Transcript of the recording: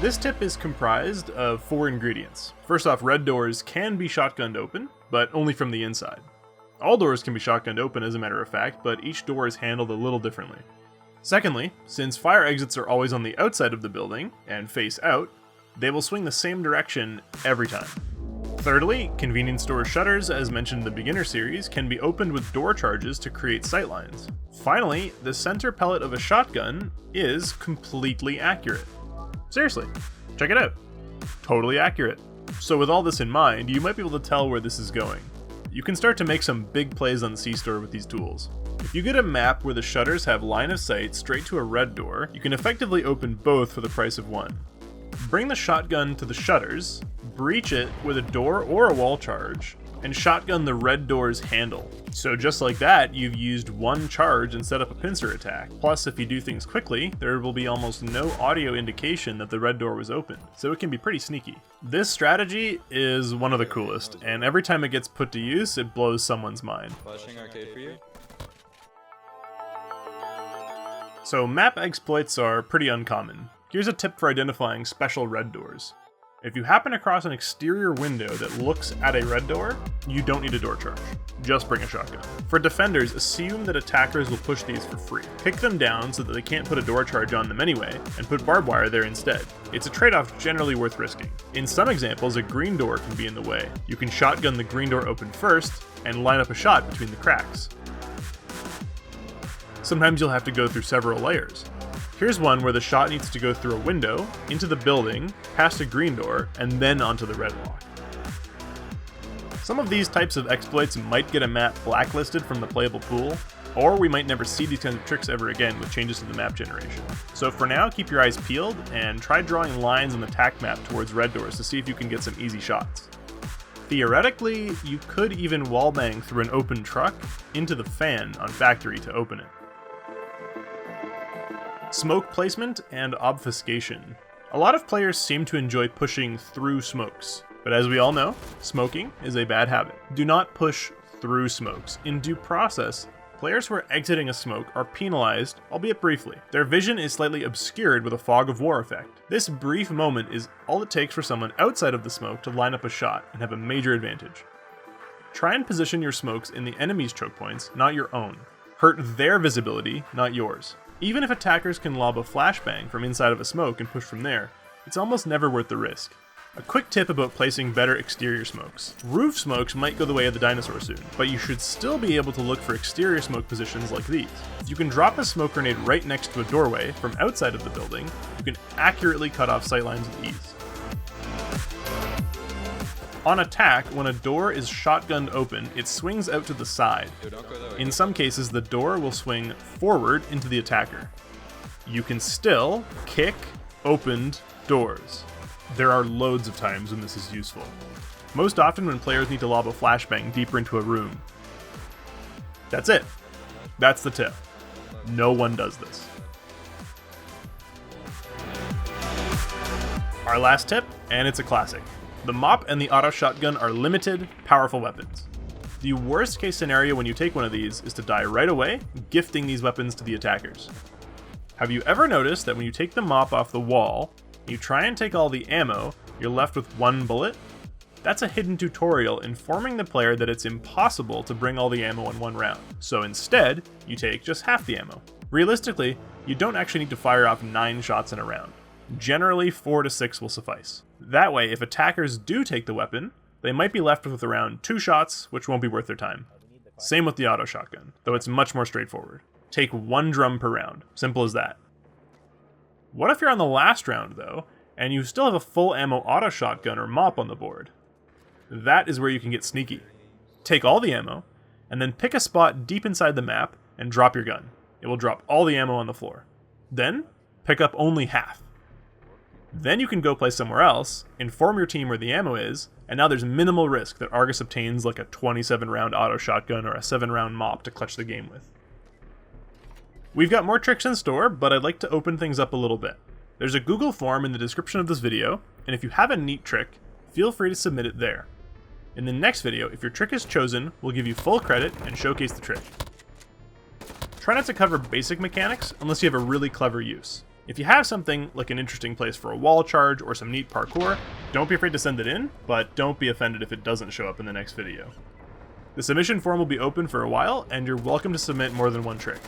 This tip is comprised of 4 ingredients. First off, red doors can be shotgunned open, but only from the inside. All doors can be shotgunned open as a matter of fact, but each door is handled a little differently. Secondly, since fire exits are always on the outside of the building and face out, they will swing the same direction every time. Thirdly, convenience store shutters, as mentioned in the beginner series, can be opened with door charges to create sightlines. Finally, the center pellet of a shotgun is completely accurate. Seriously, check it out. Totally accurate. So with all this in mind, you might be able to tell where this is going. You can start to make some big plays on the C-Store with these tools. If you get a map where the shutters have line of sight straight to a red door, you can effectively open both for the price of one. Bring the shotgun to the shutters, breach it with a door or a wall charge, and shotgun the red door's handle. So just like that, you've used one charge and set up a pincer attack. Plus, if you do things quickly, there will be almost no audio indication that the red door was open, so it can be pretty sneaky. This strategy is one of the coolest, and every time it gets put to use, it blows someone's mind. Flashing arcade for you? So map exploits are pretty uncommon. Here's a tip for identifying special red doors. If you happen across an exterior window that looks at a red door, you don't need a door charge. Just bring a shotgun. For defenders, assume that attackers will push these for free. Pick them down so that they can't put a door charge on them anyway, and put barbed wire there instead. It's a trade-off generally worth risking. In some examples, a green door can be in the way. You can shotgun the green door open first, and line up a shot between the cracks. Sometimes you'll have to go through several layers. Here's one where the shot needs to go through a window, into the building, past a green door, and then onto the red lock. Some of these types of exploits might get a map blacklisted from the playable pool, or we might never see these kinds of tricks ever again with changes to the map generation. So for now, keep your eyes peeled, and try drawing lines on the tack map towards red doors to see if you can get some easy shots. Theoretically, you could even wallbang through an open truck into the fan on factory to open it. Smoke placement and obfuscation. A lot of players seem to enjoy pushing through smokes, but as we all know, smoking is a bad habit. Do not push through smokes. In due process, players who are exiting a smoke are penalized, albeit briefly. Their vision is slightly obscured with a fog of war effect. This brief moment is all it takes for someone outside of the smoke to line up a shot and have a major advantage. Try and position your smokes in the enemy's choke points, not your own. Hurt their visibility, not yours. Even if attackers can lob a flashbang from inside of a smoke and push from there, it's almost never worth the risk. A quick tip about placing better exterior smokes. Roof smokes might go the way of the dinosaur soon, but you should still be able to look for exterior smoke positions like these. If you can drop a smoke grenade right next to a doorway from outside of the building, you can accurately cut off sightlines with ease. On attack, when a door is shotgunned open, it swings out to the side. In some cases, the door will swing forward into the attacker. You can still kick opened doors. There are loads of times when this is useful. Most often when players need to lob a flashbang deeper into a room. That's it. That's the tip. No one does this. Our last tip, and it's a classic. The mop and the auto shotgun are limited, powerful weapons. The worst case scenario when you take one of these is to die right away, gifting these weapons to the attackers. Have you ever noticed that when you take the mop off the wall, you try and take all the ammo, you're left with one bullet? That's a hidden tutorial informing the player that it's impossible to bring all the ammo in one round. So instead, you take just half the ammo. Realistically, you don't actually need to fire off 9 shots in a round. Generally, 4 to 6 will suffice. That way, if attackers do take the weapon, they might be left with around 2 shots, which won't be worth their time. Same with the auto shotgun, though it's much more straightforward. Take 1 drum per round. Simple as that. What if you're on the last round, though, and you still have a full ammo auto shotgun or mop on the board? That is where you can get sneaky. Take all the ammo, and then pick a spot deep inside the map and drop your gun. It will drop all the ammo on the floor. Then, pick up only half. Then you can go play somewhere else, inform your team where the ammo is, and now there's minimal risk that Argus obtains like a 27-round auto shotgun or a 7-round mop to clutch the game with. We've got more tricks in store, but I'd like to open things up a little bit. There's a Google form in the description of this video, and if you have a neat trick, feel free to submit it there. In the next video, if your trick is chosen, we'll give you full credit and showcase the trick. Try not to cover basic mechanics unless you have a really clever use. If you have something like an interesting place for a wall charge or some neat parkour, don't be afraid to send it in, but don't be offended if it doesn't show up in the next video. The submission form will be open for a while, and you're welcome to submit more than one trick.